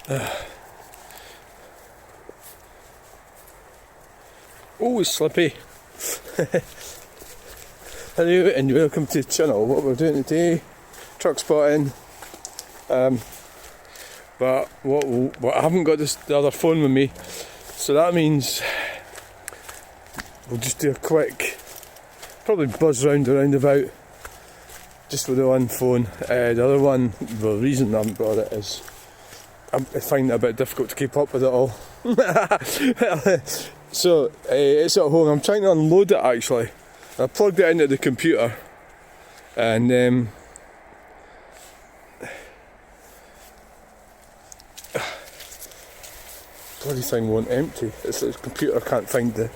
Oh, it's slippy. Hello and welcome to the channel. What we're doing today, truck spotting. But what I haven't got the other phone with me, so that means we'll just do a quick, probably buzz round the roundabout, just with the one phone. The other one, the reason I haven't got it is I find it a bit difficult to keep up with it all. So it's at home. I'm trying to unload it actually. I plugged it into the computer, and bloody thing won't empty. The computer can't find the.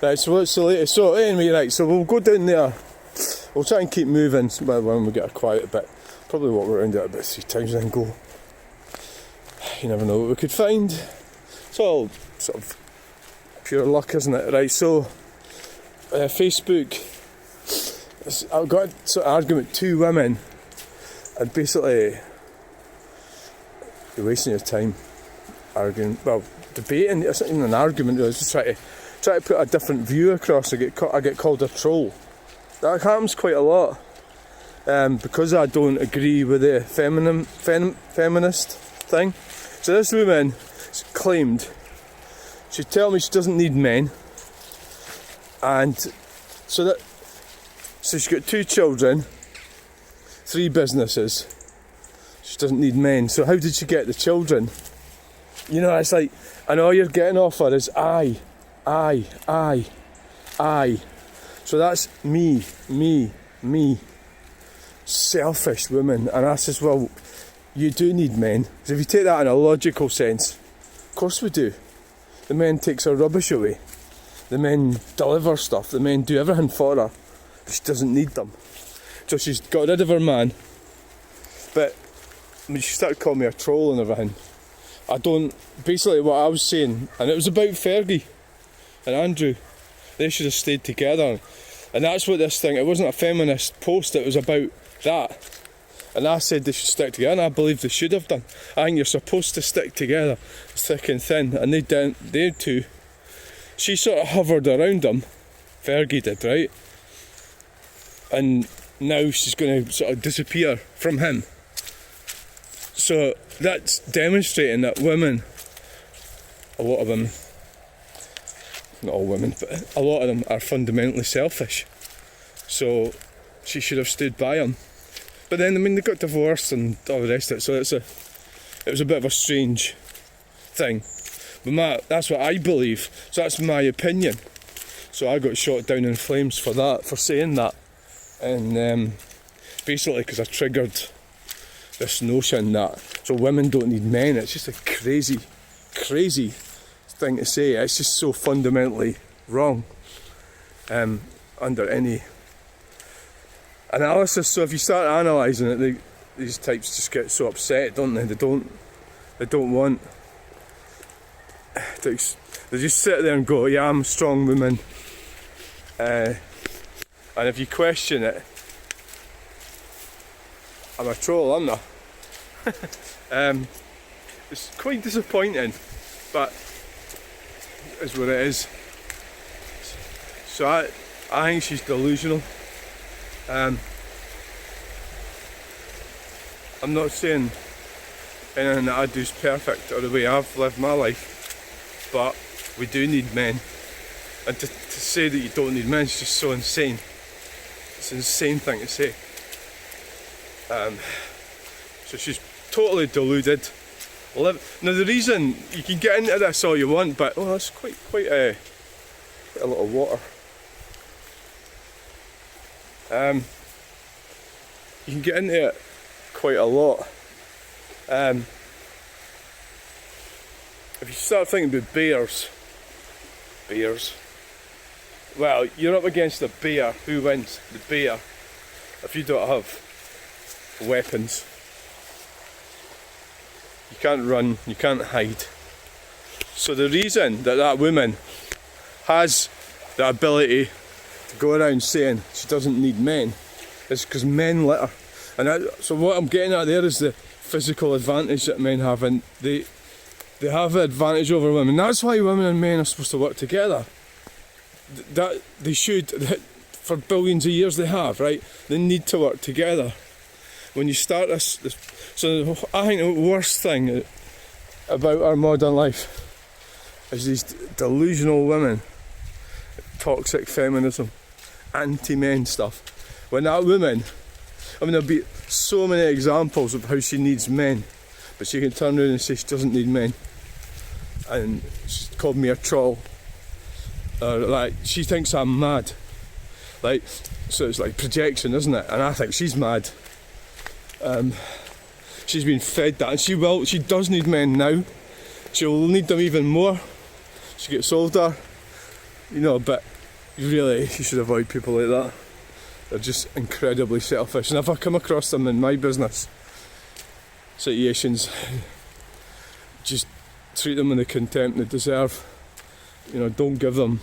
Right, so what's the latest? So anyway, right, so we'll go down there. We'll try and keep moving when we get a quiet bit. Probably walk around it about 3 times and then go. You never know what we could find. It's all sort of pure luck, isn't it? Right, so Facebook, I've got a sort of argument with 2 women, and basically you're wasting your time arguing, well, debating. It's not even an argument, it was just try to put a different view across. I get called a troll. That happens quite a lot, because I don't agree with the feminist thing. So this woman claimed, she'd tell me she doesn't need men, and so she's got 2 children, 3 businesses. She doesn't need men. So how did she get the children? You know, it's like, and all you're getting off her is I. So that's me. Selfish woman. And I says, well, you do need men. So if you take that in a logical sense, of course we do. The men takes her rubbish away. The men deliver stuff. The men do everything for her. She doesn't need them. So she's got rid of her man. But I mean, she started calling me a troll and everything. I don't. Basically, what I was saying, and it was about Fergie and Andrew. They should have stayed together. And that's what this thing. It wasn't a feminist post. It was about that. And I said they should stick together, and I believe they should have done. I think you're supposed to stick together, thick and thin, and they didn't. They too. She sort of hovered around him. Fergie did, right? And now she's going to sort of disappear from him. So that's demonstrating that women, a lot of them, not all women, but a lot of them are fundamentally selfish. So she should have stood by him. But then, I mean, they got divorced and all the rest of it, so it was a bit of a strange thing. But that's what I believe, so that's my opinion. So I got shot down in flames for that, for saying that. And basically because I triggered this notion that, so women don't need men. It's just a crazy thing to say. It's just so fundamentally wrong under any analysis. So if you start analysing it, these types just get so upset, don't they? They don't want to, they just sit there and go, yeah, I'm a strong woman, and if you question it, I'm a troll, I'm not. It's quite disappointing, but it's what it is. So I think she's delusional. I'm not saying anything that I do is perfect or the way I've lived my life, but we do need men. And to say that you don't need men is just so insane. It's an insane thing to say. So she's totally deluded. Now the reason, you can get into this all you want, but it's quite a lot of water. You can get into it quite a lot. If you start thinking about bears, well, you're up against a bear. Who wins? The bear. If you don't have weapons, you can't run, you can't hide. So the reason that woman has the ability to go around saying she doesn't need men is because men let her. And so what I'm getting at there is the physical advantage that men have, and they have the advantage over women. That's why women and men are supposed to work together. That they should, for billions of years they have, right? They need to work together. When you start this so I think the worst thing about our modern life is these delusional women, toxic feminism, anti-men stuff. When that woman, I mean, there'll be so many examples of how she needs men, but she can turn around and say she doesn't need men, and she's called me a troll, like she thinks I'm mad, like, so it's like projection, isn't it? And I think she's mad. She's been fed that, and she does need men now. She'll need them even more. She gets older, but really, you should avoid people like that. They're just incredibly selfish, and if I come across them in my business situations, just treat them with the contempt they deserve. Don't give them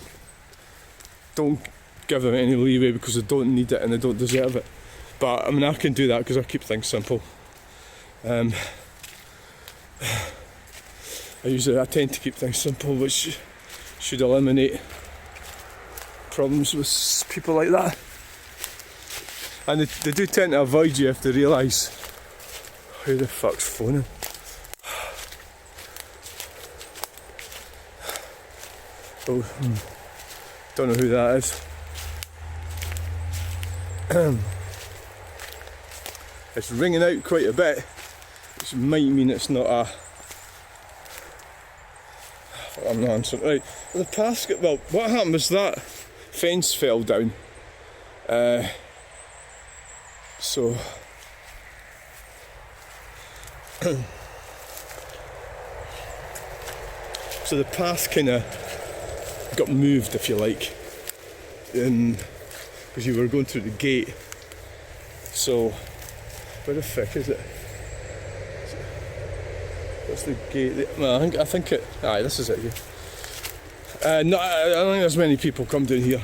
any leeway, because they don't need it and they don't deserve it. But I mean, I can do that because I keep things simple. I tend to keep things simple, which should eliminate problems with people like that. And they do tend to avoid you if they realise who the fuck's phoning. Oh, don't know who that is. It's ringing out quite a bit, which might mean it's not I'm not answering. Right, the path what happened was that fence fell down. So the path kind of got moved, if you like, because you were going through the gate. So where the fuck is it? What's the gate? Well, I think it. Aye, this is it here. No, I don't think there's many people come down here.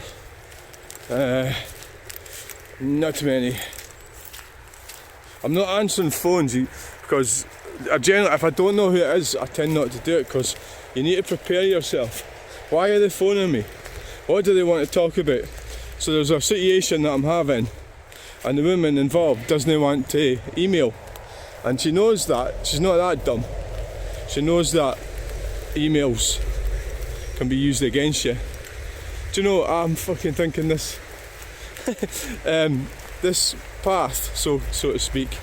Not too many. I'm not answering phones because if I don't know who it is, I tend not to do it, because you need to prepare yourself. Why are they phoning me? What do they want to talk about? So there's a situation that I'm having, and the woman involved doesn't want to email, and she knows that. She's not that dumb. She knows that emails can be used against you. Do you know, I'm fucking thinking this this path, so to speak,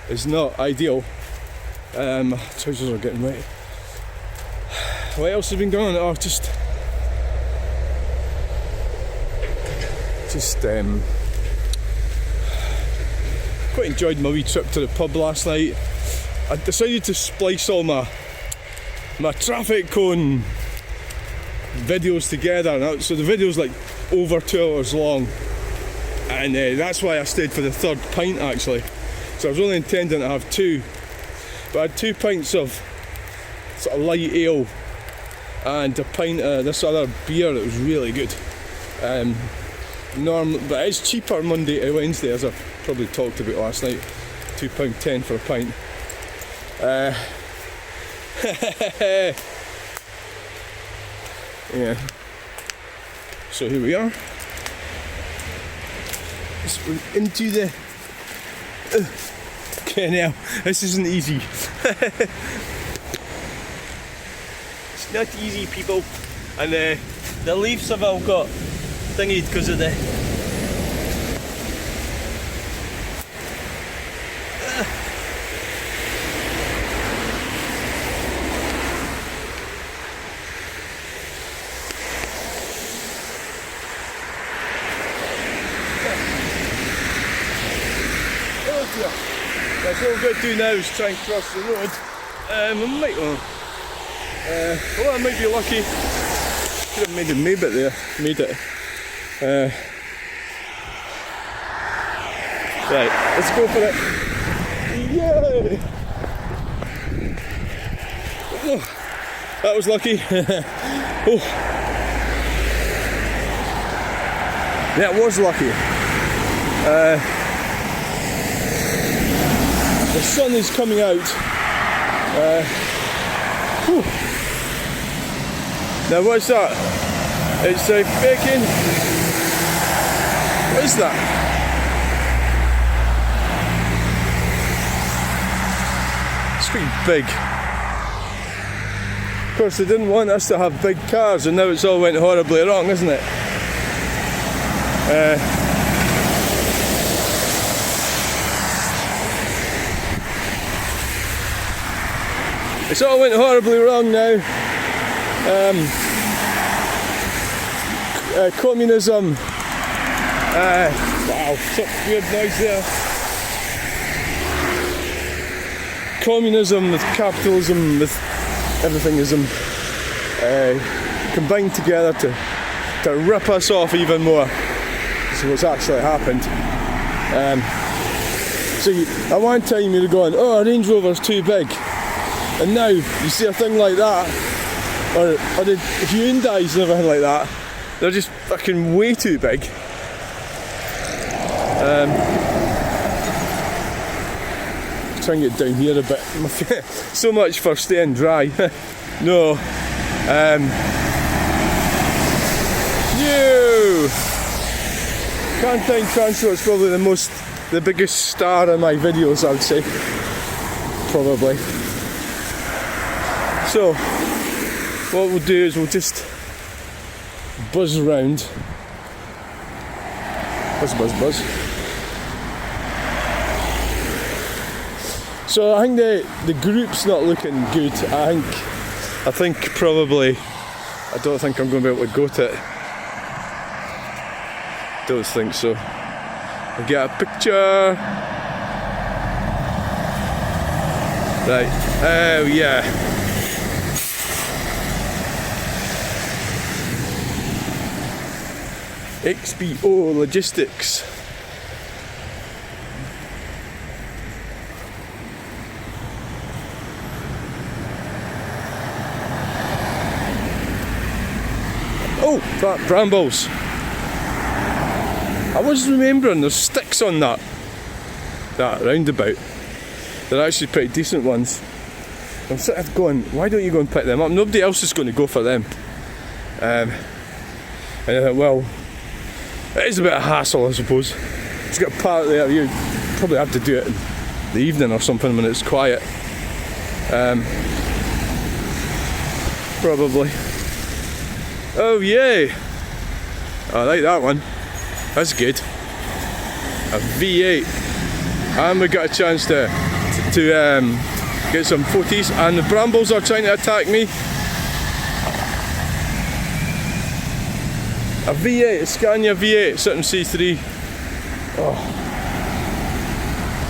is not ideal. Trousers are getting wet. What else has been going on? Oh, just quite enjoyed my wee trip to the pub last night. I decided to splice all my traffic cone videos together, so the video's like over 2 hours long, and that's why I stayed for the third pint actually. So I was only intending to have 2, but I had 2 pints of sort of light ale and a pint of this other beer that was really good. But it's cheaper Monday to Wednesday, as I probably talked about last night. £2.10 for a pint. Yeah. So here we are. We're into the. Okay, now this isn't easy. It's not easy, people. And the leaves have all got thingied because of the. That's what we're going to do now, is try and cross the road. I might I might be lucky. Could have maybe made it there. Right, let's go for it. Yay! Oh, that was lucky. Oh. That was lucky. The sun is coming out. Now what's that? It's a bacon. What is that? It's quite big. Of course they didn't want us to have big cars, and now it's all went horribly wrong, isn't it? It's all went horribly wrong now. Communism. Wow, some weird noise there. Communism with capitalism with everythingism combined together to rip us off even more. So what's actually happened. So at one time you were going, oh, a Range Rover's too big. And now you see a thing like that, or the Hyundais and everything like that, they're just fucking way too big. Try and get down here a bit. So much for staying dry. No. Cantine Transport's probably the biggest star in my videos, I'd say. Probably. So, what we'll do is we'll just buzz around. Buzz. So I think the group's not looking good. I think probably, I don't think I'm going to be able to go to it. Don't think so. I'll get a picture. Right, oh yeah. XBO Logistics. Oh, brambles. I was remembering there's sticks on that roundabout. They're actually pretty decent ones. I'm sort of going, why don't you go and pick them up? Nobody else is going to go for them. And I thought, well, it is a bit of a hassle, I suppose. Just got a park there. You probably have to do it in the evening or something when it's quiet. Probably. Oh yay! I like that one. That's good. A V8, and we got a chance to get some photos. And the brambles are trying to attack me. A V8, a Scania V8, something C3. Oh,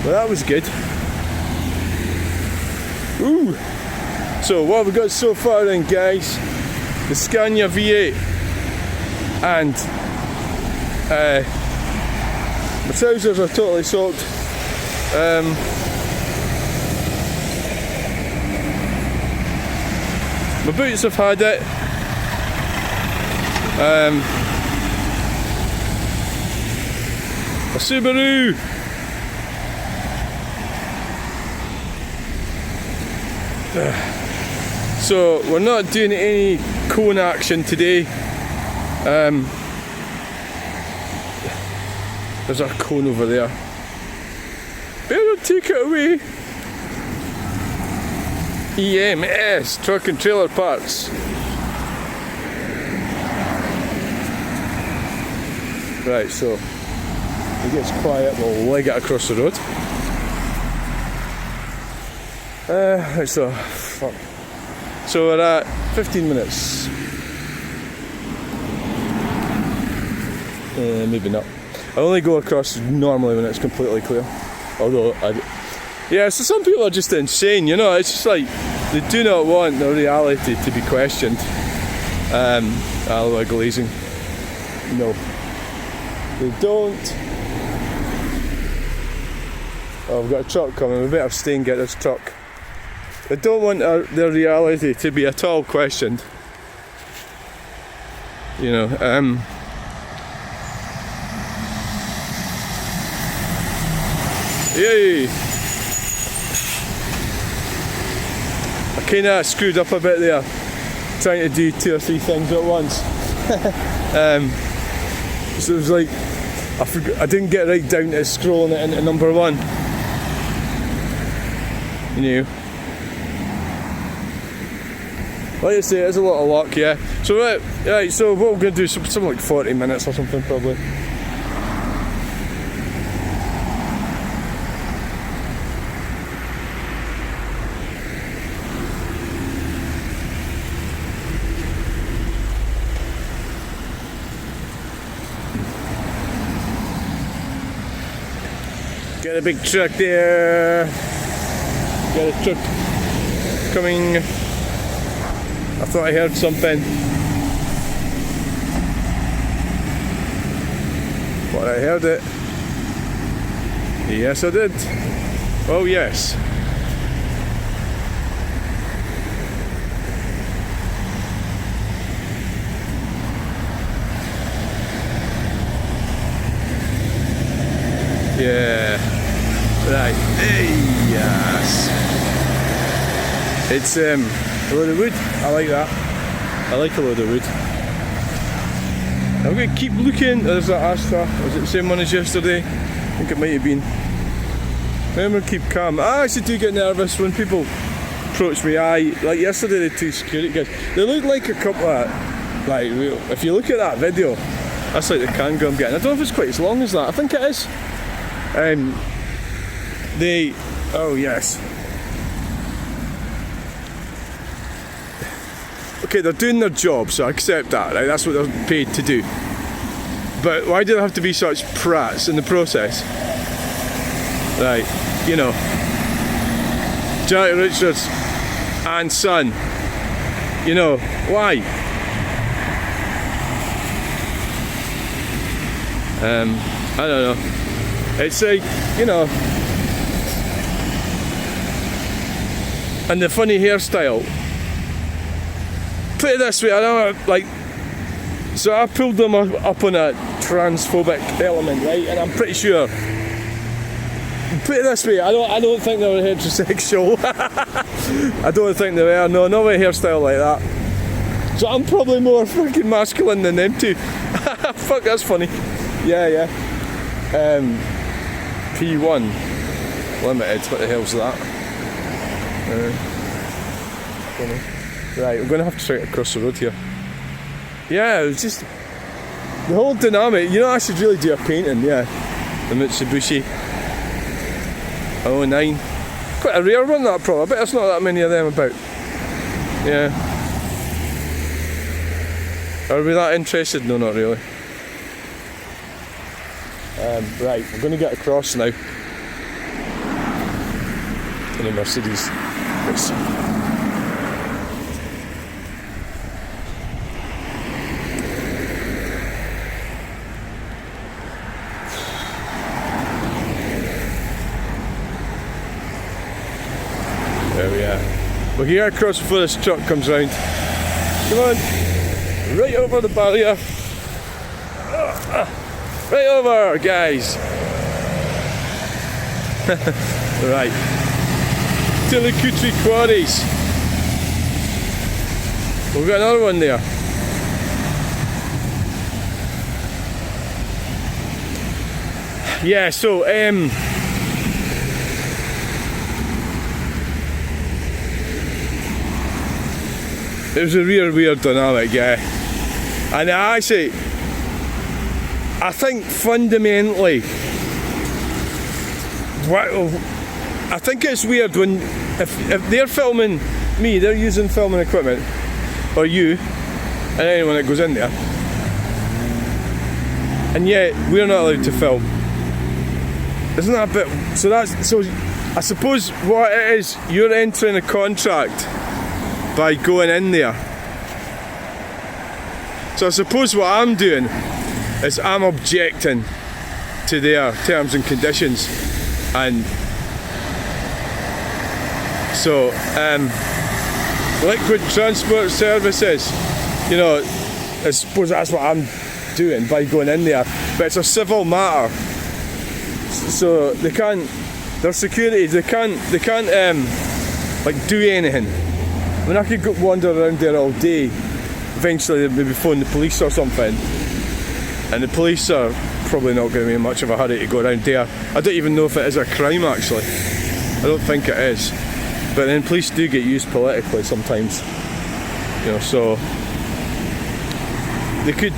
well, that was good. Ooh. So what have we got so far then, guys? The Scania V8 and my trousers are totally soaked. My boots have had it. A Subaru. So we're not doing any cone action today. There's our cone over there. Better take it away. EMS, truck and trailer parts. Right, so it gets quiet, we'll leg it across the road. So we're at 15 minutes. Maybe not. I only go across normally when it's completely clear. Although, so some people are just insane, you know. It's just like they do not want the reality to be questioned. Glazing. No, they don't. Oh, we've got a truck coming. We better stay and get this truck. They don't want their reality to be at all questioned. You know, yay! kind of screwed up a bit there, trying to do 2 or 3 things at once. So it was like, I didn't get right down to scrolling it into number 1. You know. Like I say, it's a lot of luck, yeah. So right, so what we're going to do, something like 40 minutes or something probably. Got a big truck there. Got a truck coming. I thought I heard something. But I heard it. Yes, I did. Oh, yes. Yeah. Right. Hey, yes. It's a load of wood. I like that. I like a load of wood. I'm going to keep looking. There's that Astra. Was it the same one as yesterday? I think it might have been. Remember, keep calm. I actually do get nervous when people approach me. Like yesterday, the 2 security guys. They look like a couple of, like, if you look at that video, that's like the Kangoo I'm getting. I don't know if it's quite as long as that. I think it is. Oh yes. Okay, they're doing their job, so I accept that, right? That's what they're paid to do. But why do they have to be such prats in the process? Right, you know. Johnny Richards and son. You know, why? I don't know. It's like, you know. And the funny hairstyle. Put it this way, I don't like. So I pulled them up on a transphobic element, right? And I'm pretty sure. Put it this way, I don't think they were heterosexual. I don't think they were. No, not with a hairstyle like that. So I'm probably more fucking masculine than them two. Fuck, that's funny. Yeah. P1 Limited. What the hell's that? Right, we're going to have to try to cross the road here. Yeah, it was just the whole dynamic. You know, I should really do a painting. Yeah, the Mitsubishi 09. Quite a rare one, that probably. I bet there's not that many of them about. Yeah. Are we that interested? No, not really. Right, we're going to get across now in a Mercedes. Let's see. There we are. We're here across before this truck comes round. Come on, right over the barrier. Right over, guys. Right. To the Kutri Quarries. We've got another one there. Yeah, so it was a real weird dynamic, yeah. And actually, I think fundamentally, I think it's weird when if they're filming me, they're using filming equipment, or you, and anyone that goes in there, and yet we're not allowed to film. Isn't that a bit? So I suppose what it is, you're entering a contract by going in there. So I suppose what I'm doing is I'm objecting to their terms and conditions, and so Liquid Transport Services, you know, I suppose that's what I'm doing by going in there, but it's a civil matter, so they can't, their security, they can't like do anything I mean, I could go wander around there all day. Eventually, they'd maybe phone the police or something, and the police are probably not going to be in much of a hurry to go around there. I don't even know if it is a crime, actually. I don't think it is. But then police do get used politically sometimes, you know, so they could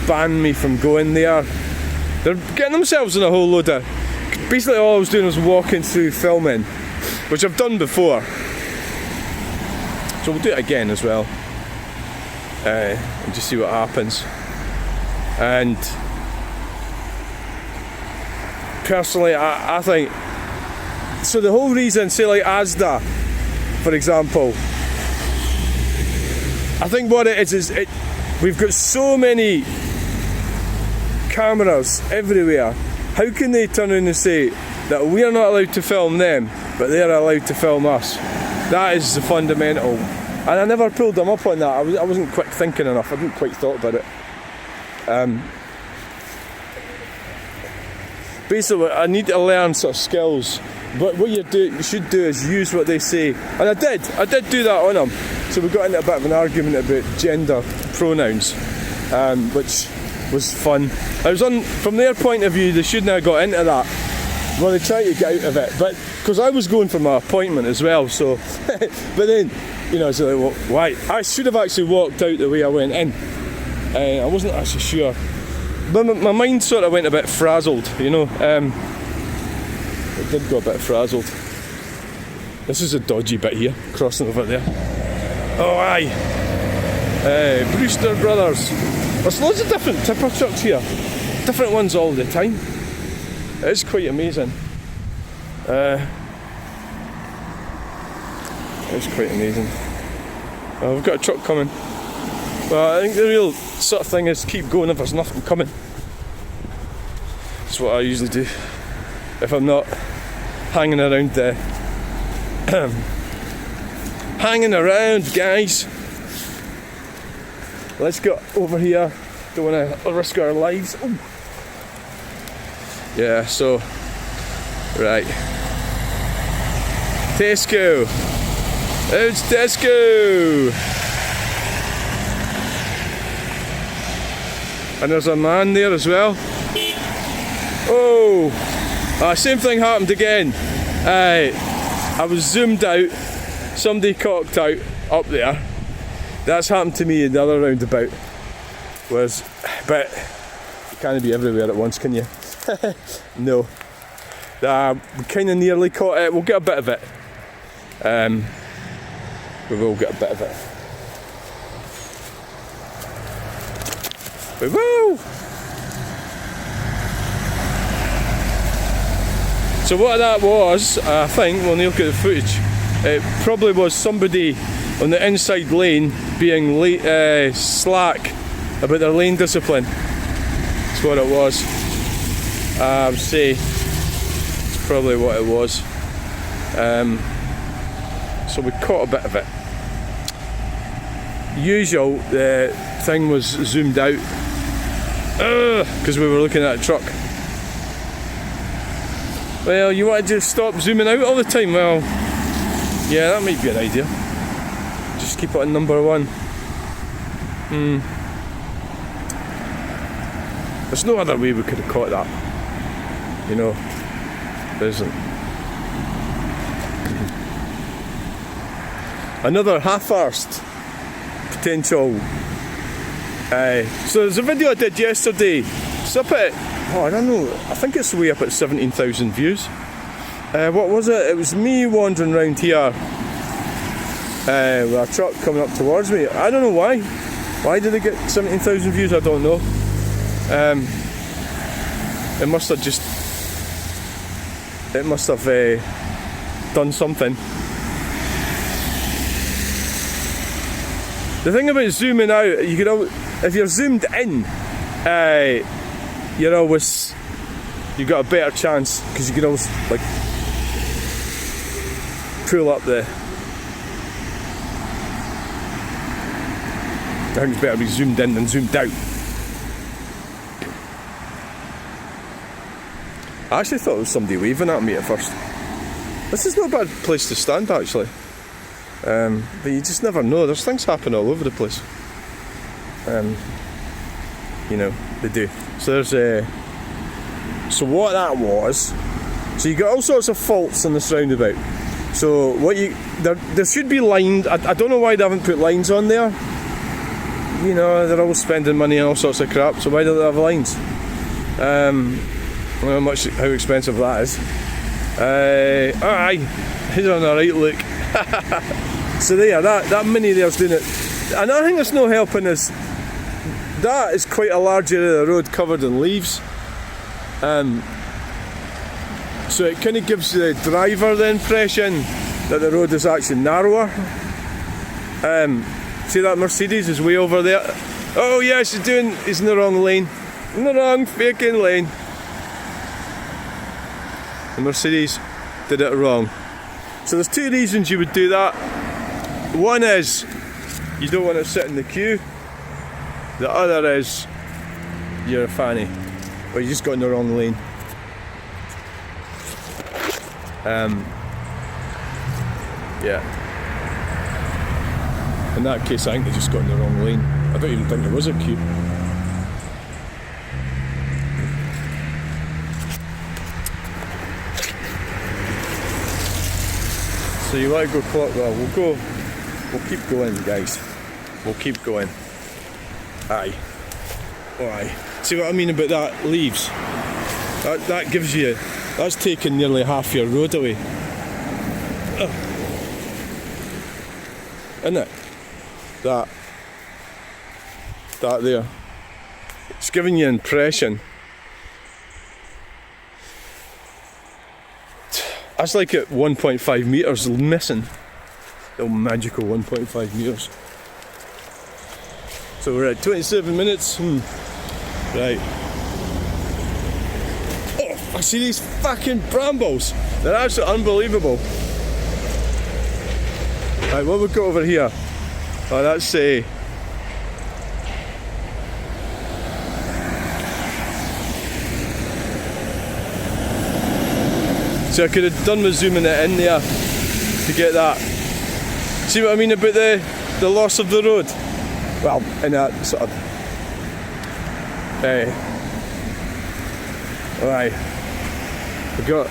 ban me from going there. They're getting themselves in a whole load of... Basically all I was doing was walking through filming, which I've done before. So we'll do it again as well. And just see what happens. And personally, I think... So the whole reason, say like Asda, for example, I think what it is we've got so many cameras everywhere. How can they turn around and say that we're not allowed to film them, but they're allowed to film us? That is the fundamental. And I never pulled them up on that. I wasn't quick thinking enough. I didn't quite thought about it. Basically, I need to learn sort of skills. But what you should do is use what they say. And I did do that on them. So we got into a bit of an argument about gender pronouns, which was fun. I was on, from their point of view, they shouldn't have got into that. Well, they tried to get out of it, but because I was going for my appointment as well, so. But then, you know, I was like, well, why? I should have actually walked out the way I went in. I wasn't actually sure. But my mind sort of went a bit frazzled, you know. It did go a bit frazzled. This is a dodgy bit here, crossing over there. Oh, aye. Brewster Brothers. There's loads of different tipper trucks here. Different ones all the time. It is quite amazing. It's quite amazing. Oh, we've got a truck coming. Well, I think the real sort of thing is keep going if there's nothing coming. That's what I usually do. If I'm not hanging around the... hanging around, guys. Let's go over here. Don't want to risk our lives. Ooh. Yeah, so... Right. Tesco. It's Tesco. And there's a man there as well. Oh, same thing happened again. I was zoomed out. Somebody cocked out up there. That's happened to me in the other roundabout. But you can't be everywhere at once, can you? No. We kind of nearly caught it. We'll get a bit of it. We will get a bit of it. We will! So what that was, I think, when you look at the footage, it probably was somebody on the inside lane being slack about their lane discipline. That's what it was. I would say it's probably what it was. So we caught a bit of it. Usual, the thing was zoomed out because we were looking at a truck. Well, you want to just stop zooming out all the time? Well, yeah, that might be an idea. Just keep it on number one. There's no other way we could have caught that. You know, there isn't. Another half-arsed potential. So there's a video I did yesterday. It's up at, I don't know, I think it's way up at 17,000 views. What was it? It was me wandering around here with a truck coming up towards me. I don't know why. Why did it get 17,000 views? I don't know. It must have done something. The thing about zooming out, you can always, if you're zoomed in, you've got a better chance because you can always like pull up the. I think it's better to be zoomed in than zoomed out. I actually thought it was somebody waving at me at first. This is not a bad place to stand actually. But you just never know. There's things happen all over the place. You know, they do. So there's so what that was. So you got all sorts of faults in this roundabout. So there should be lines. I don't know why they haven't put lines on there. You know, they're always spending money on all sorts of crap. So why don't they have lines? I don't know how expensive that is. Aye, he's on the right look. So there, that mini there's doing it. And I think there's no helping this. That is quite a large area of the road covered in leaves. So it kind of gives the driver the impression that the road is actually narrower. See that Mercedes is way over there. Oh yes, he's in the wrong lane. In the wrong fucking lane. The Mercedes did it wrong. So there's two reasons you would do that. One is you don't want to sit in the queue. The other is you're a fanny, or you just got in the wrong lane. Yeah. In that case, I think they just got in the wrong lane. I don't even think there was a queue. So you want to go clock? Well, we'll keep going, guys. We'll keep going. Aye. Oh, aye. See what I mean about that leaves? That gives you. That's taking nearly half your road away. Isn't it? That there. It's giving you an impression. That's like at 1.5 metres missing. The magical 1.5 metres. So we're at 27 minutes. Right. Oh, I see these fucking brambles. They're absolutely unbelievable. Right, what have we got over here? Oh, that's so I could have done with zooming it in there to get that. See what I mean about the loss of the road? Well, in that sort of. Right. We got.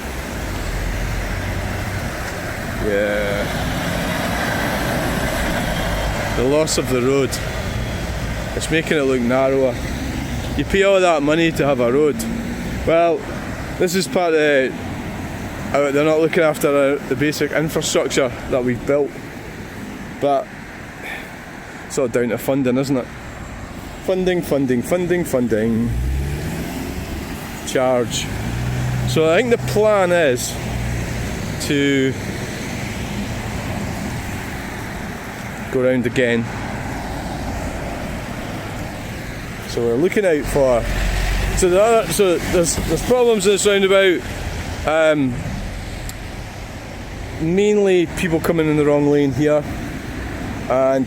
Yeah. The loss of the road. It's making it look narrower. You pay all that money to have a road. Well, this is part of they're not looking after the basic infrastructure that we've built. But it's all down to funding, isn't it? Funding. Charge. So I think the plan is to go round again. So we're looking out for. So there's problems in this roundabout. Mainly people coming in the wrong lane here, and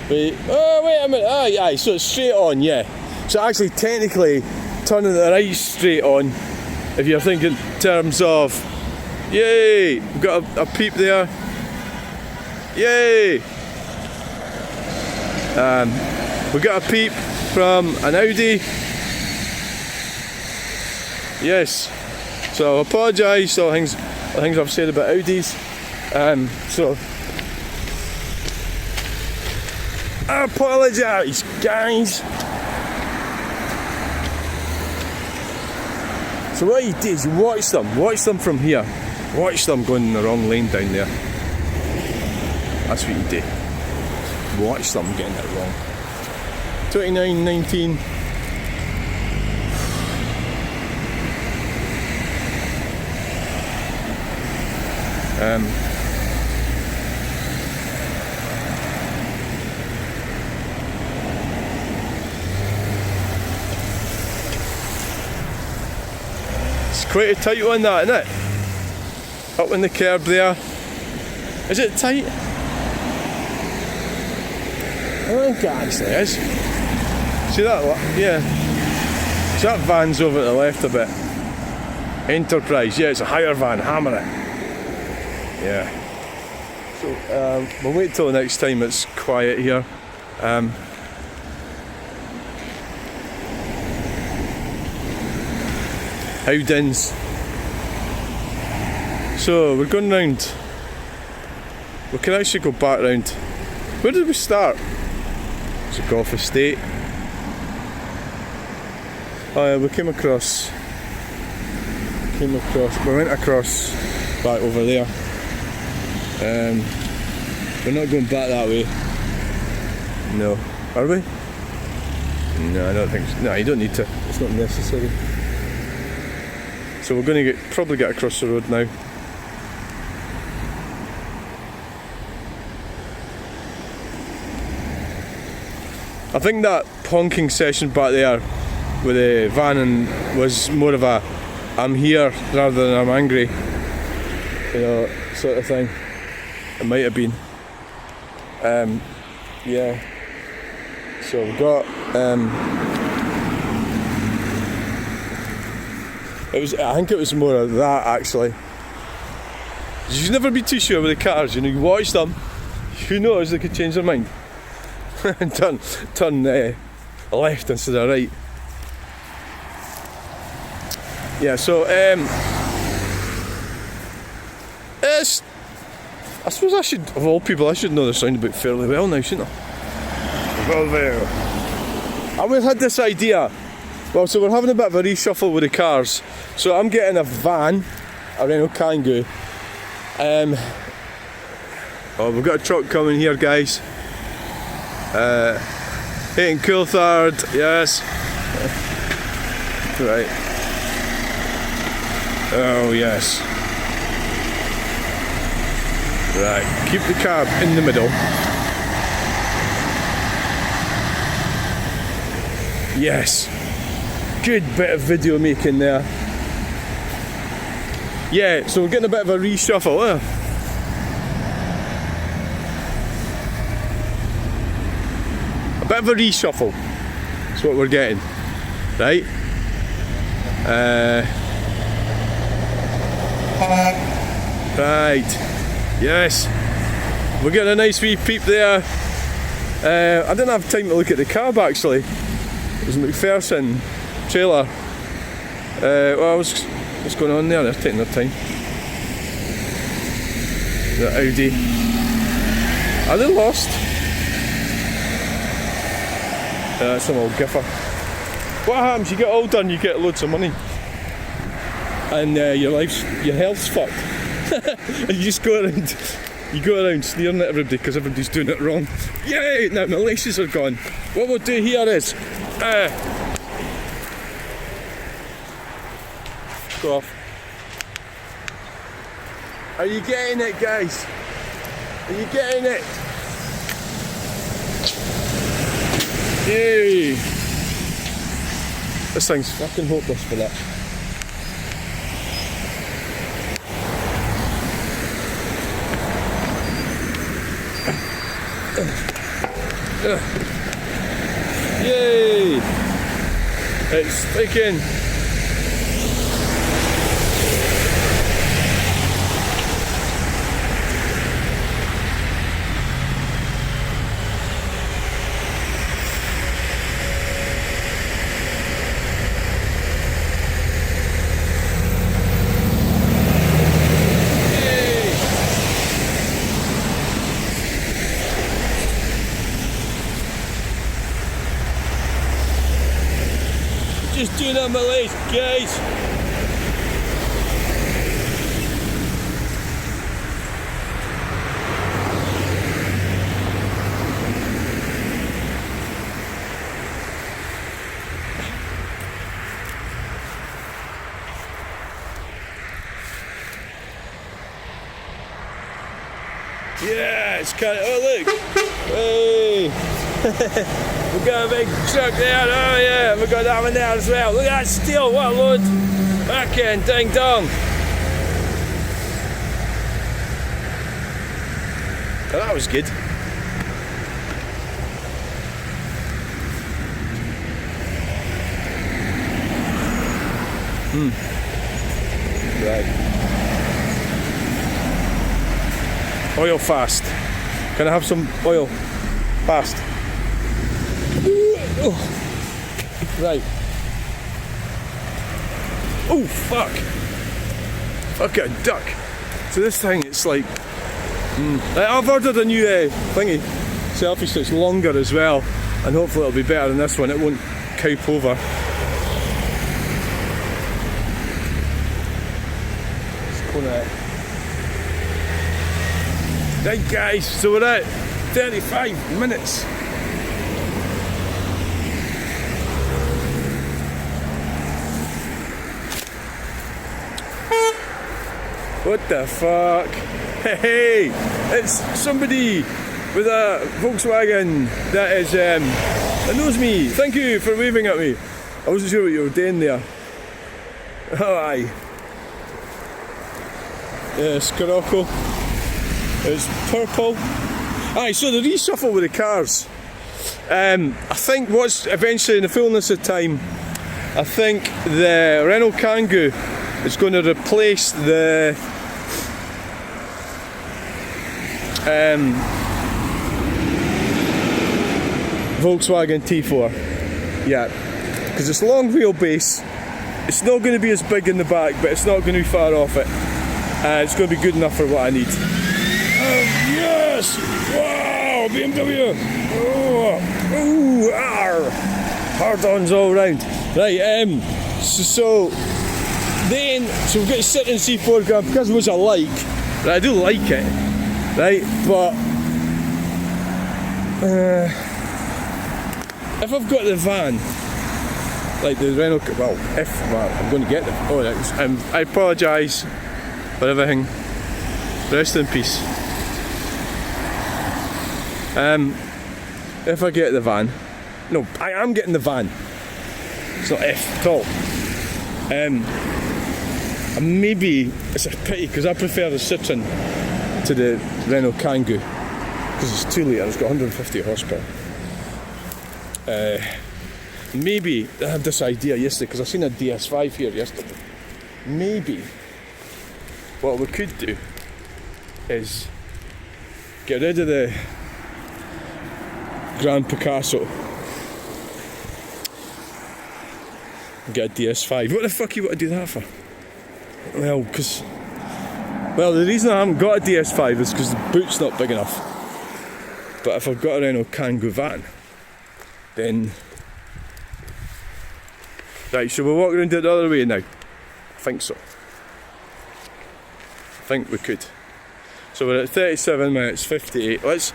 wait a minute. Aye. So it's straight on, yeah. So actually, technically, turning the right straight on. If you're thinking in terms of, yay, we've got a peep there. Yay. We got a peep from an Audi. Yes. So I apologise for things I've said about Audis. So I apologise, guys. So what you do is you watch them from here. Watch them going in the wrong lane down there. That's what you do. Watch them getting it wrong. 29:19. It's quite a tight one, that, isn't it? Up in the curb there. Is it tight? I think it actually is. See that? Yeah. See that van's over to the left a bit. Enterprise, yeah, it's a higher van, hammer it. Yeah. So we'll wait till the next time it's quiet here. Howdens. So we're going round. We can actually go back round. Where did we start? It's a golf estate. Oh yeah, we went across back over there. We're not going back that way. No. Are we? No, I don't think so. No, you don't need to. It's not necessary. So we're going to probably get across the road now. I think that honking session back there with the van and was more of a I'm here rather than I'm angry, you know, sort of thing. It might have been. Yeah. So we've got I think it was more of that actually. You should never be too sure with the cars, you know, you watch them, who knows, they could change their mind. And turn left instead of right. Yeah, so I suppose I should, of all people, I should know the Roundabout fairly well now, shouldn't I? Well, and we've had this idea. Well, so we're having a bit of a reshuffle with the cars. So I'm getting a van, a Renault Kangoo. Oh, we've got a truck coming here, guys. Hitting Coulthard, yes. Right. Oh, yes. Right, keep the cab in the middle. Yes. Good bit of video making there. Yeah, so we're getting a bit of a reshuffle. A bit of a reshuffle. That's what we're getting. Right? Right. Yes. We're getting a nice wee peep there. I didn't have time to look at the cab actually. It was McPherson trailer. Well, what's going on there? They're taking their time. The Audi. Are they lost? That's some old giffer. What happens? You get older and you get loads of money, and your health's fucked. And you just go around sneering at everybody because everybody's doing it wrong. Yay! Now my laces are gone. What we'll do here is go off. Are you getting it, guys? Are you getting it? Yay! This thing's fucking hopeless for that. Yay! It's sticking. Just doing on my legs, guys. Yeah, it's kind of, oh look, hey. We've got a big truck there, oh yeah, we've got that one there as well. Look at that steel, what a load. Fucking ding dong. Oh, that was good. Right. Oil fast. Can I have some oil? Fast. Oh. Right. Oh, fuck. Fuck a duck. So this thing, it's like... I've ordered a new thingy. Selfie stick. It's longer as well. And hopefully it'll be better than this one. It won't cope over. Right guys, so we're at 35 minutes. What the fuck? Hey, it's somebody with a Volkswagen that is that knows me. Thank you for waving at me. I wasn't sure what you were doing there. Oh aye. Skeoch. It's purple. Aye, so the reshuffle with the cars. I think what's eventually in the fullness of time, I think the Renault Kangoo is going to replace the Volkswagen T4. Yeah, because it's long wheelbase. It's not going to be as big in the back, but it's not going to be far off it. It's going to be good enough for what I need. Yes! Wow! BMW! Oh! Ooh! Arr! Hard-ons all round. Right, so we've got to sit and see photograph because which I like. Right, I do like it. Right, but if I've got the van, like the Renault, well, I'm going to get them. Oh, I apologise for everything. Rest in peace. If I get the van, no, I am getting the van. It's not if at all. Maybe it's a pity because I prefer the Citroen to the Renault Kangoo because it's 2 litre. It's got 150 horsepower. Maybe I had this idea yesterday because I seen a DS5 here yesterday. Maybe what we could do is get rid of the Grand Picasso and get a DS5. What the fuck you want to do that for? Well, the reason I haven't got a DS5 is because the boot's not big enough. But if I've got a Renault Kangoo van, then... Right, so we're walking around it the other way now. I think so. I think we could. So we're at 37 minutes 58. Let's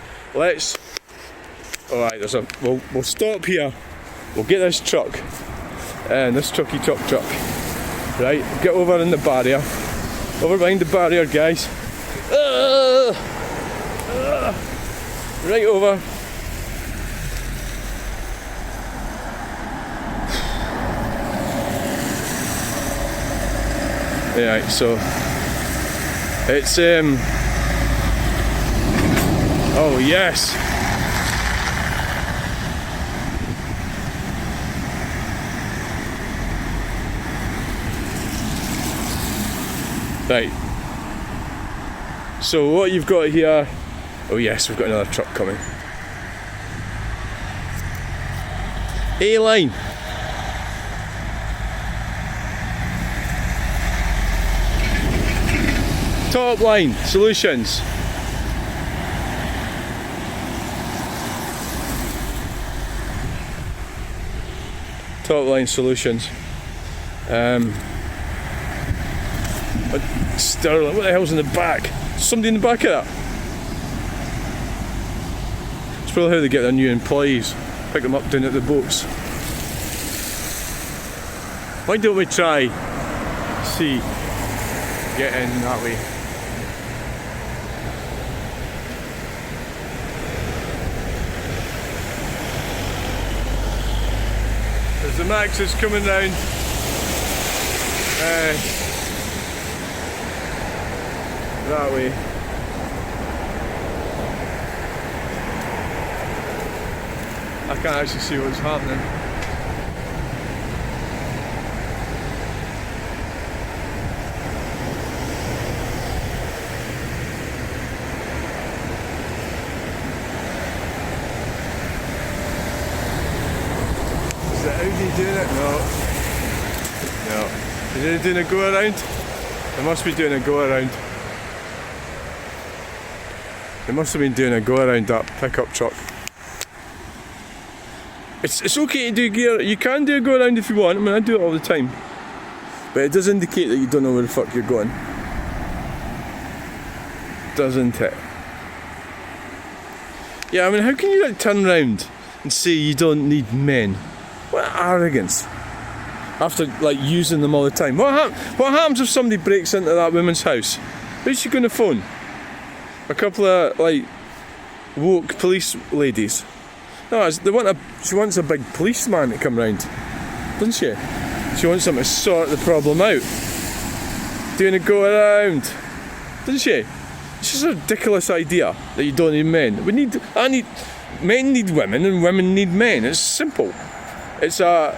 alright, we'll stop here. We'll get this truck and this truck. Right, get over in the barrier. Over behind the barrier, guys. Right over. Right, so it's oh yes. Right. So what you've got here, oh yes, we've got another truck coming. A-line. Top line solutions. Top line solutions. Stirling, what the hell's in the back? Somebody in the back of that? It's probably how they get their new employees. Pick them up down at the boats. Why don't we try get in that way? As the Max is coming round, that way. I can't actually see what's happening. doing it? No. No. Is they doing a go around? They must be doing a go around. They must have been doing a go around that pickup truck. It's okay to do gear. You can do a go around if you want. I mean, I do it all the time. But it does indicate that you don't know where the fuck you're going. Doesn't it? Yeah, I mean, how can you like turn around and say you don't need men? What arrogance. After like using them all the time. What happens if somebody breaks into that woman's house? Who's she going to phone? A couple of like woke police ladies. No, she wants a big policeman to come round, doesn't she? She wants them to sort the problem out. Doing a go around, doesn't she? It's just a ridiculous idea that you don't need men. Men need women and women need men. It's simple. It's two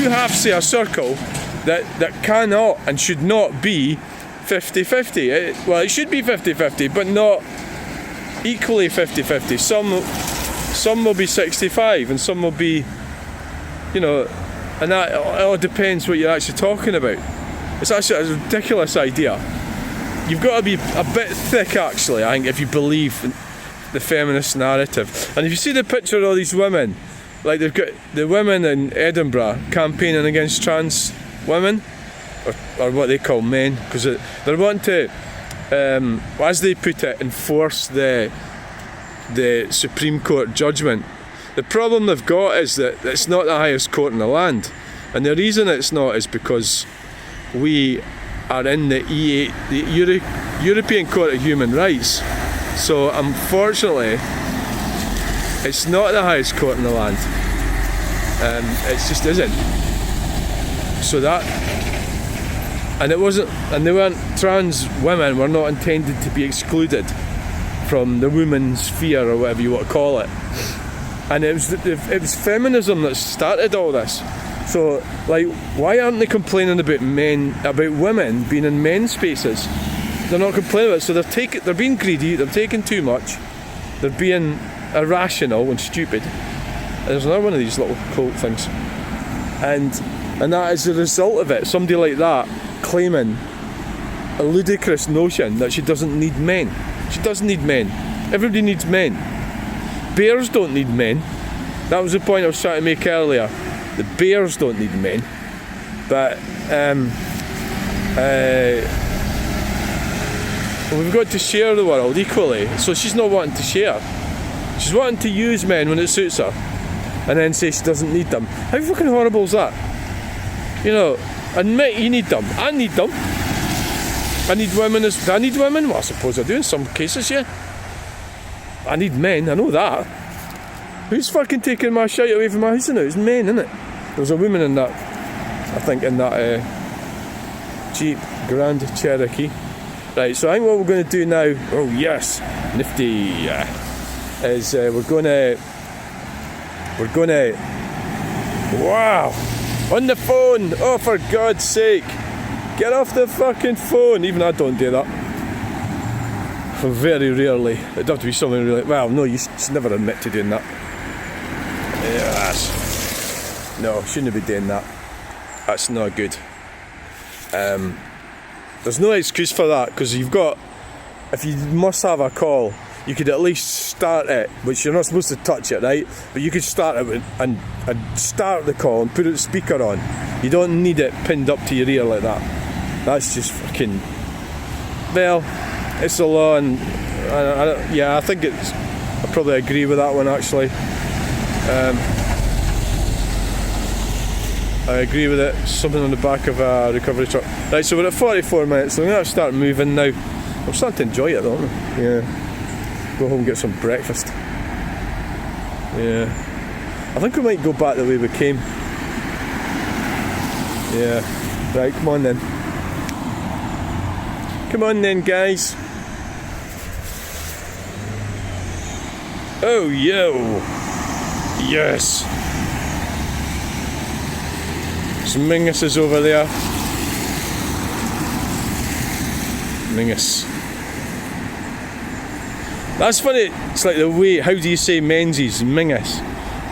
halves of a circle that cannot and should not be 50-50. Well, it should be 50-50, but not equally 50-50. Some will be 65 and some will be, and that it all depends what you're actually talking about. It's actually a ridiculous idea. You've got to be a bit thick, actually, I think, if you believe the feminist narrative. And if you see the picture of all these women, like they've got the women in Edinburgh campaigning against trans women, or what they call men, because they're wanting to, as they put it, enforce the Supreme Court judgment. The problem they've got is that it's not the highest court in the land, and the reason it's not is because we are in the European Court of Human Rights. So unfortunately, it's not the highest court in the land. It just isn't. So that, and it wasn't, and they weren't, trans women were not intended to be excluded from the women's sphere, or whatever you want to call it. And it was feminism that started all this. So, like, why aren't they complaining about women being in men's spaces? They're not complaining about it. So they're being greedy. They're taking too much. They're being irrational and stupid. And there's another one of these little quote things. And that is the result of it. Somebody like that claiming a ludicrous notion that she doesn't need men. She doesn't need men. Everybody needs men. Bears don't need men. That was the point I was trying to make earlier. The bears don't need men. But we've got to share the world equally. So she's not wanting to share. She's wanting to use men when it suits her, and then say she doesn't need them. How fucking horrible is that? Admit you need them. I need them. I need women. Well, I suppose I do in some cases, yeah. I need men, I know that. Who's fucking taking my shite away from my house now? It's men, isn't it? There was a woman in that, I think, in that Jeep Grand Cherokee. Right, so I think what we're going to do now, oh yes, nifty, is we're going to, wow, on the phone, oh for God's sake, get off the fucking phone. Even I don't do that. Very rarely. It'd have to be something really, well, no, you should never admit to doing that. Yes. No, shouldn't be doing that. That's not good. There's no excuse for that, because if you must have a call, you could at least start it, which you're not supposed to touch it, right? But you could start it and start the call and put the speaker on. You don't need it pinned up to your ear like that. That's just fucking, well, it's a law, and I think I probably agree with that one, actually. I agree with it. Something on the back of a recovery truck. Right, so we're at 44 minutes, so I'm going to start moving now. I'm starting to enjoy it, though, yeah. Go home and get some breakfast. Yeah. I think we might go back the way we came. Yeah. Right, come on then. Come on then, guys. Oh, yo. Yes. Some Mingus is over there. Mingus. That's funny. It's like the way, how do you say Menzies? Mingus.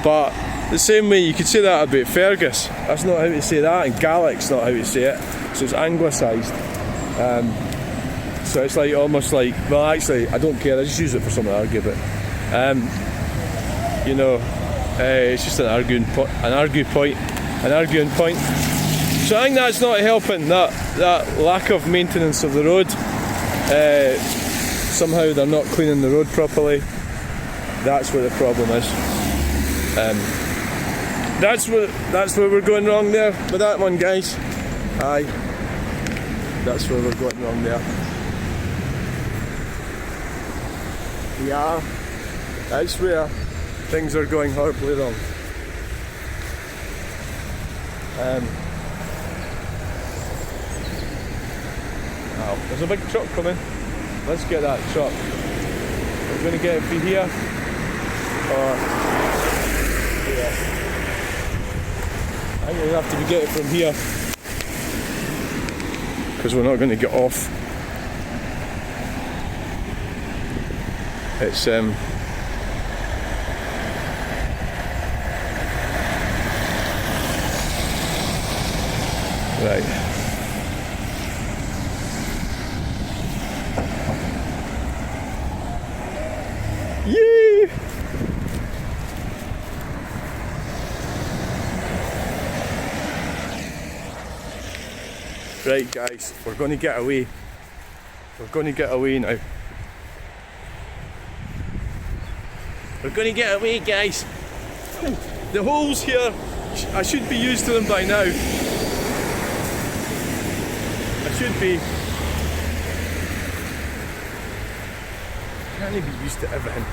But The same way you could say that about Fergus. That's not how to say that, and Galic's not how to say it. So it's anglicised. So it's like almost like, well, actually, I don't care. I just use it for something to argue about. It's just an arguing point. So I think that's not helping. That lack of maintenance of the road. Somehow they're not cleaning the road properly. That's what the problem is. That's where we're going wrong there with that one, guys. Aye, that's where we're going wrong there. Yeah, that's where things are going horribly wrong. Oh, there's a big truck coming. Let's get that truck. We're going to get it from here or here. I think we'll have to get it from here because we're not going to get off. It's right. Yay! Right, guys, we're going to get away. We're going to get away now. We're going to get away, guys. The holes here, I should be used to them by now. I should be. Can't be used to everything.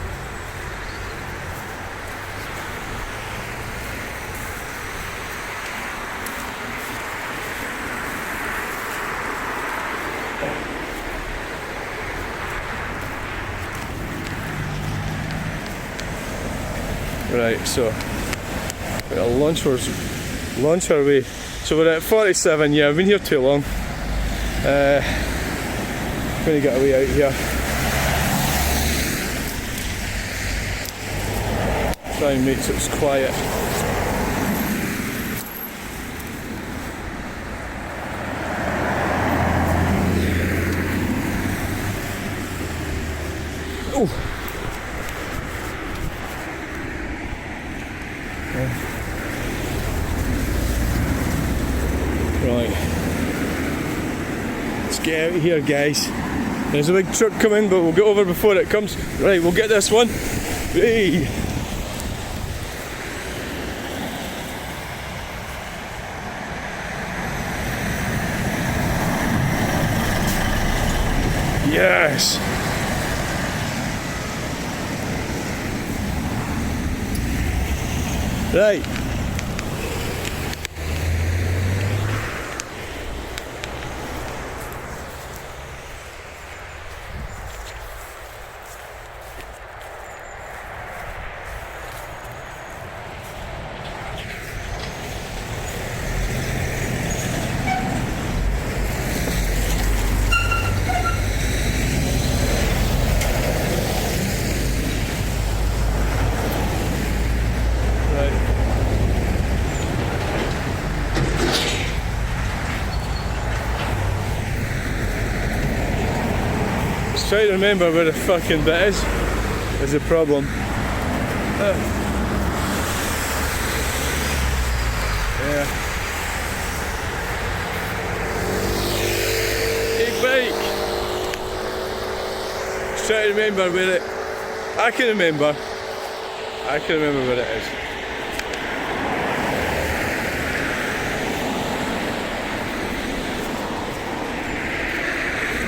Right, so we're gonna launch our way. So we're at 47. Yeah, I've been here too long. I'm gonna get a way out here. Try and make sure it's quiet. Oh. Right, let's get out of here, guys. There's a big truck coming, but we'll get over before it comes. Right, we'll get this one. Hey. Yes. Right. Try to remember where the fucking bit is the problem. Yeah. Big bike. Just try to remember where it. I can remember where it is.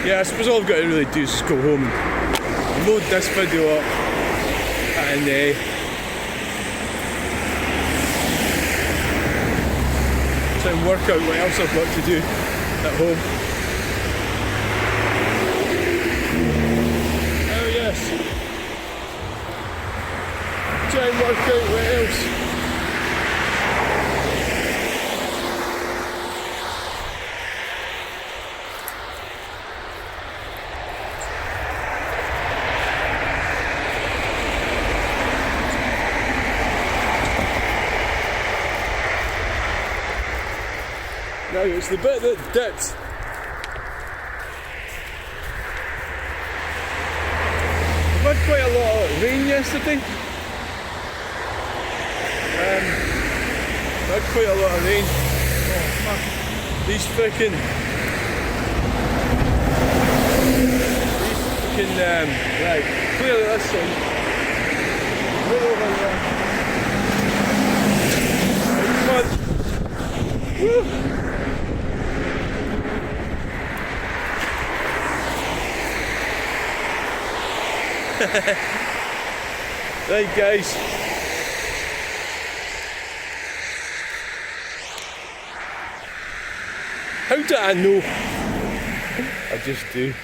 Yeah, I suppose all I've got to really do is just go home and load this video up and try and work out what else I've got to do at home. Oh yes. Try and work out what else. Right, it's the bit that dips. We've had quite a lot of rain yesterday. We've had quite a lot of rain. Oh, fuck. These freaking, right, clearly this side. Right over there. Right, come on. Woo! Right, guys. How do I know? I just do.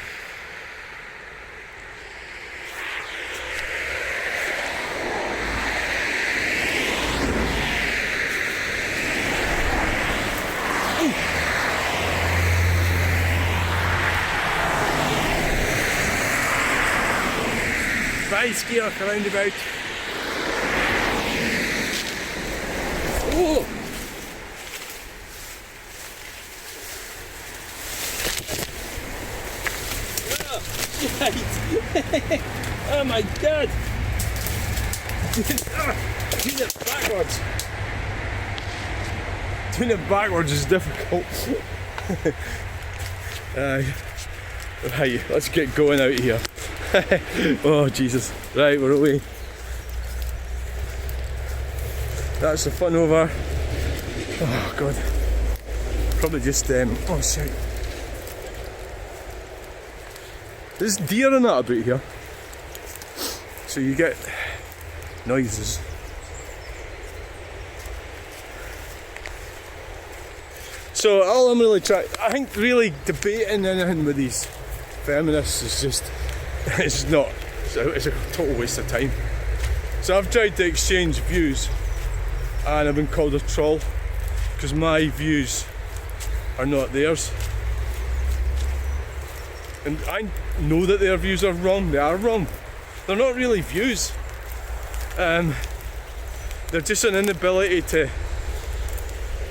Bye, Skeoch, roundabout. Oh! Right. Oh my god! Doing it backwards. Doing it backwards is difficult. Right, let's get going out of here. Oh Jesus. Right, we're away. That's the fun over. Oh god. Probably just oh shit. There's deer and that about here. So you get noises. So all I'm really trying, I think really debating anything with these feminists is just, it's not, it's a total waste of time. So I've tried to exchange views and I've been called a troll because my views are not theirs. And I know that their views are wrong, they are wrong. They're not really views. They're just an inability to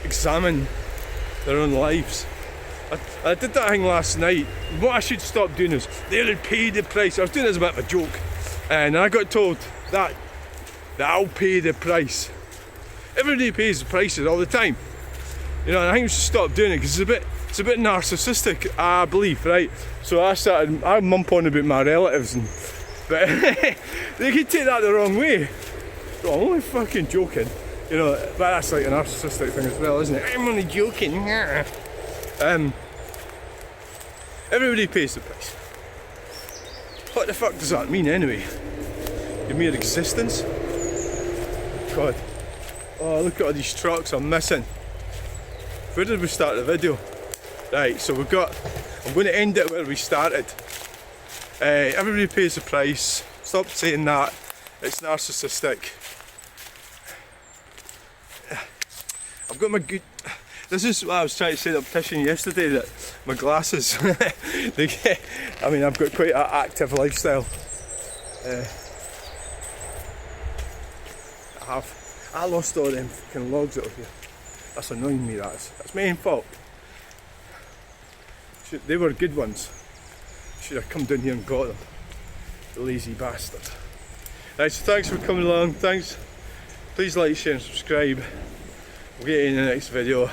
examine their own lives. I did that thing last night. What I should stop doing is, they'll pay the price. I was doing this as a bit of a joke. And I got told that I'll pay the price. Everybody pays the prices all the time. You know, and I think we should stop doing it because it's a bit narcissistic, I believe, right? So I mump on about my relatives, but they could take that the wrong way. Oh, I'm only fucking joking, you know, but that's like a narcissistic thing as well, isn't it? I'm only joking. Everybody pays the price. What the fuck does that mean anyway? Your mere existence? God. Oh, look at all these trucks I'm missing. Where did we start the video? Right, so I'm going to end it where we started. Everybody pays the price. Stop saying that. It's narcissistic. I've got my good... This is what I was trying to say to the optician yesterday, that my glasses, I mean, I've got quite an active lifestyle. I lost all them fucking logs out of here. That's annoying me, that's my own fault. They were good ones. Should have come down here and got them. The lazy bastard. Right, so thanks for coming along, thanks. Please like, share and subscribe. We'll get you in the next video.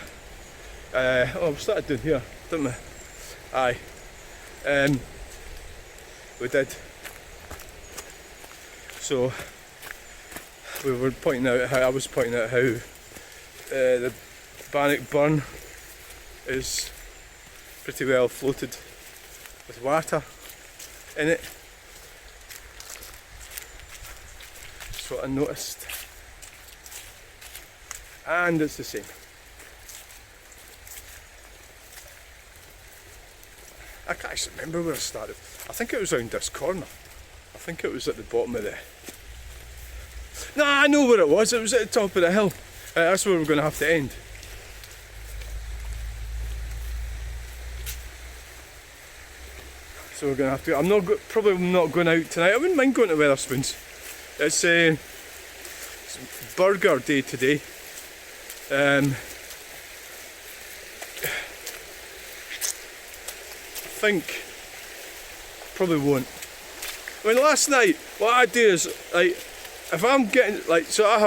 Oh, we started down here, didn't we? Aye. We did. So, we were pointing out how, I was pointing out how the Bannock Burn is pretty well floated with water in it. That's what I noticed. And it's the same. I can't actually remember where I started. I think it was around this corner. I think it was at the bottom of the... No, I know where it was. It was at the top of the hill. That's where we're going to have to end. So we're going to have to... I'm not probably not going out tonight. I wouldn't mind going to Wetherspoons. It's burger day today. think probably won't. I mean, last night, what I do is, like, if I'm getting, like, so I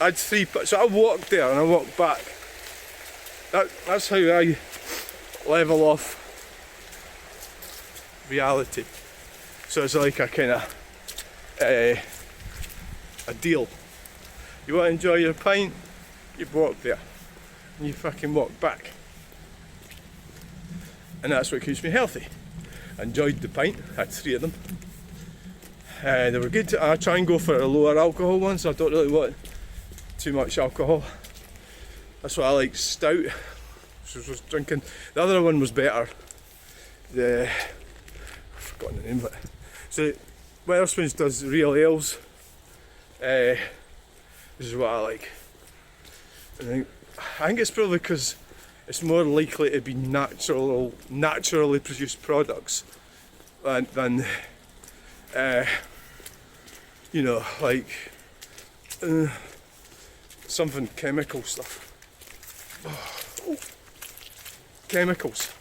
had 3, so I walked there and I walked back. That's how I level off reality. So it's like a kind of a deal. You want to enjoy your pint, you walk there, and you fucking walk back. And that's what keeps me healthy. I enjoyed the pint, I had 3 of them. They were good. I try and go for a lower alcohol ones. I don't really want too much alcohol. That's what I like. Stout. So I was drinking. The other one was better. I've forgotten the name of it. So Wetherspoons does real ales. This is what I like. I think it's probably because it's more likely to be naturally produced products than you know, like something chemical stuff. Oh. Chemicals.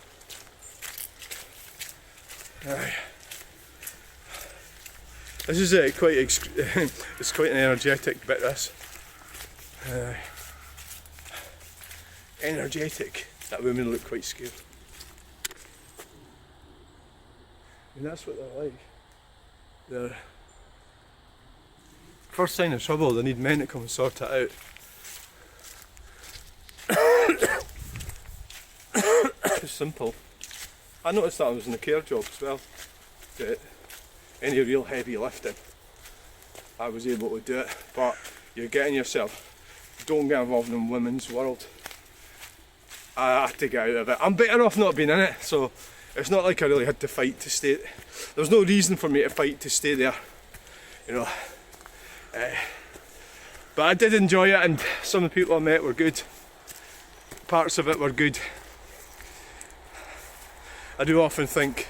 This is quite it's quite an energetic bit. This energetic. That women look quite scared. And that's what they're like. They're first sign of trouble. They need men to come and sort it out. It's simple. I noticed that I was in the care job as well. That any real heavy lifting, I was able to do it. But you're getting yourself. Don't get involved in women's world. I had to get out of it. I'm better off not being in it, so it's not like I really had to fight to stay. There was no reason for me to fight to stay there, you know. But I did enjoy it, and some of the people I met were good. Parts of it were good. I do often think